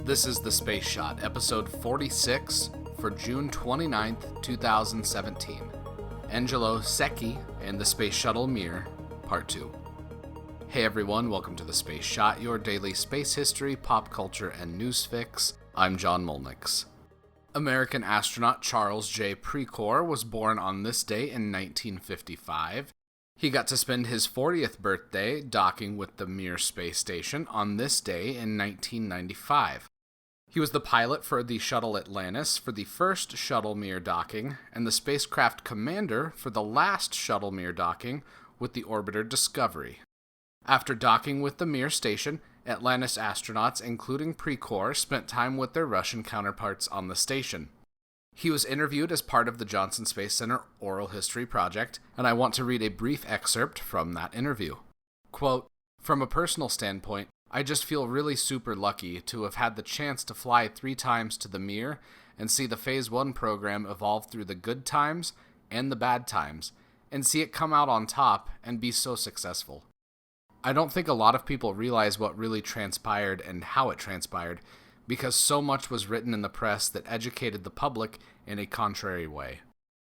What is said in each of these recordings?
This is The Space Shot, episode 46 for June 29th, 2017. Angelo, Secchi, and the Space Shuttle-Mir, Part 2. Hey everyone, welcome to The Space Shot, your daily space history, pop culture, and news fix. I'm John Molnix. American astronaut Charles J. Precor was born on this day in 1955. He got to spend his 40th birthday docking with the Mir space station on this day in 1995. He was the pilot for the Shuttle Atlantis for the first Shuttle-Mir docking, and the spacecraft commander for the last Shuttle-Mir docking with the orbiter Discovery. After docking with the Mir station, Atlantis astronauts, including Precor, spent time with their Russian counterparts on the station. He was interviewed as part of the Johnson Space Center Oral History Project, and I want to read a brief excerpt from that interview. Quote, "From a personal standpoint, I just feel really super lucky to have had the chance to fly 3 times to the Mir and see the Phase 1 program evolve through the good times and the bad times, and see it come out on top and be so successful. I don't think a lot of people realize what really transpired and how it transpired, because so much was written in the press that educated the public in a contrary way.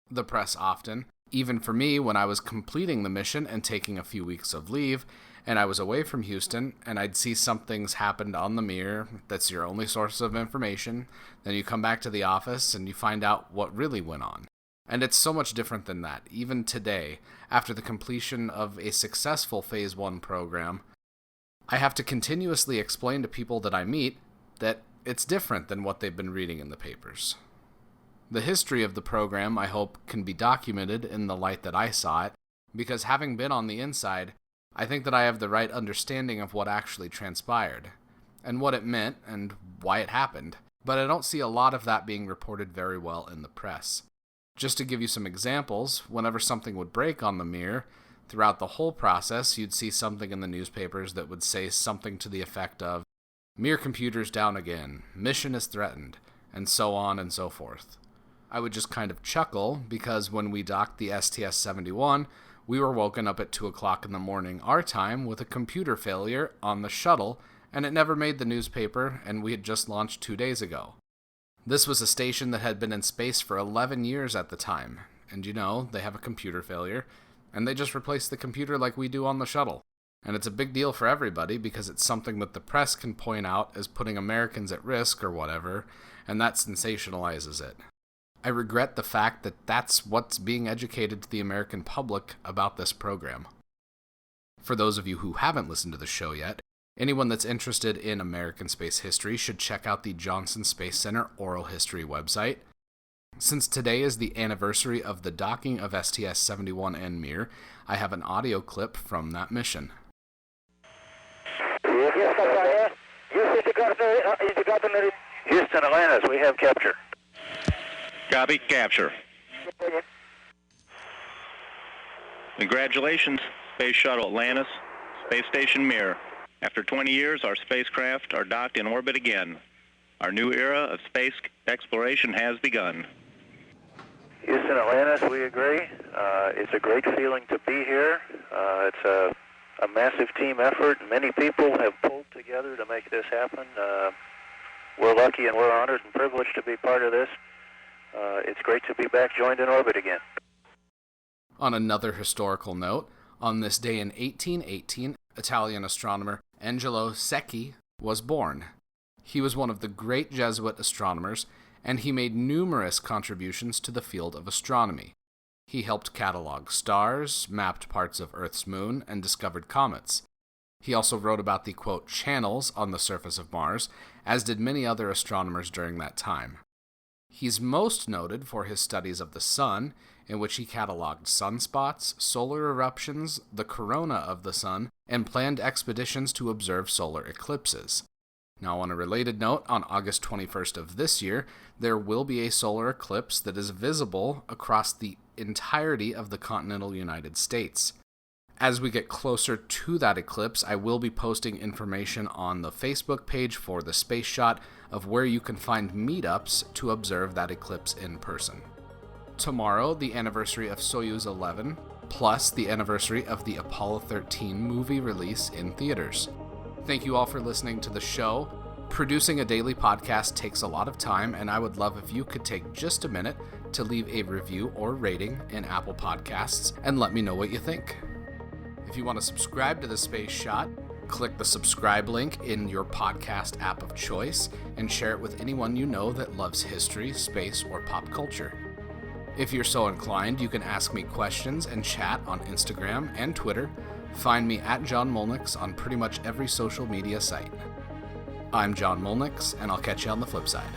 The press often, even for me when I was completing the mission and taking a few weeks of leave, and I was away from Houston, and I'd see something's happened on the Mir, that's your only source of information, then you come back to the office and you find out what really went on. And it's so much different than that, even today, after the completion of a successful Phase 1 program. I have to continuously explain to people that I meet that it's different than what they've been reading in the papers. The history of the program, I hope, can be documented in the light that I saw it, because having been on the inside, I think that I have the right understanding of what actually transpired, and what it meant, and why it happened, but I don't see a lot of that being reported very well in the press. Just to give you some examples, whenever something would break on the Mir, throughout the whole process, you'd see something in the newspapers that would say something to the effect of, "Mir computers down again, mission is threatened," and so on and so forth. I would just kind of chuckle, because when we docked the STS-71, we were woken up at 2 o'clock in the morning our time with a computer failure on the shuttle, and it never made the newspaper, and we had just launched 2 days ago. This was a station that had been in space for 11 years at the time, and they have a computer failure, and they just replaced the computer like we do on the shuttle. And it's a big deal for everybody because it's something that the press can point out as putting Americans at risk or whatever, and that sensationalizes it. I regret the fact that that's what's being educated to the American public about this program. For those of you who haven't listened to the show yet, anyone that's interested in American space history should check out the Johnson Space Center Oral History website. Since today is the anniversary of the docking of STS-71 and Mir, I have an audio clip from that mission. Houston, Atlantis, we have capture. Copy, capture. Congratulations, Space Shuttle Atlantis, Space Station Mir. After 20 years, our spacecraft are docked in orbit again. Our new era of space exploration has begun. Houston, Atlantis, we agree. It's a great feeling to be here. It's a massive team effort. Many people have pulled together to make this happen. We're lucky and we're honored and privileged to be part of this. It's great to be back joined in orbit again. On another historical note, on this day in 1818, Italian astronomer Angelo Secchi was born. He was one of the great Jesuit astronomers, and he made numerous contributions to the field of astronomy. He helped catalog stars, mapped parts of Earth's moon, and discovered comets. He also wrote about the, quote, channels on the surface of Mars, as did many other astronomers during that time. He's most noted for his studies of the sun, in which he cataloged sunspots, solar eruptions, the corona of the sun, and planned expeditions to observe solar eclipses. Now, on a related note, on August 21st of this year, there will be a solar eclipse that is visible across the entirety of the continental United States. As we get closer to that eclipse, I will be posting information on the Facebook page for the Space Shot of where you can find meetups to observe that eclipse in person. Tomorrow, the anniversary of Soyuz 11, plus the anniversary of the Apollo 13 movie release in theaters. Thank you all for listening to the show. Producing a daily podcast takes a lot of time, and I would love if you could take just a minute to leave a review or rating in Apple Podcasts and let me know what you think. If you want to subscribe to The Space Shot, click the subscribe link in your podcast app of choice and share it with anyone you know that loves history, space, or pop culture. If you're so inclined, you can ask me questions and chat on Instagram and Twitter. Find me at John Molnix on pretty much every social media site. I'm John Molnix, and I'll catch you on the flip side.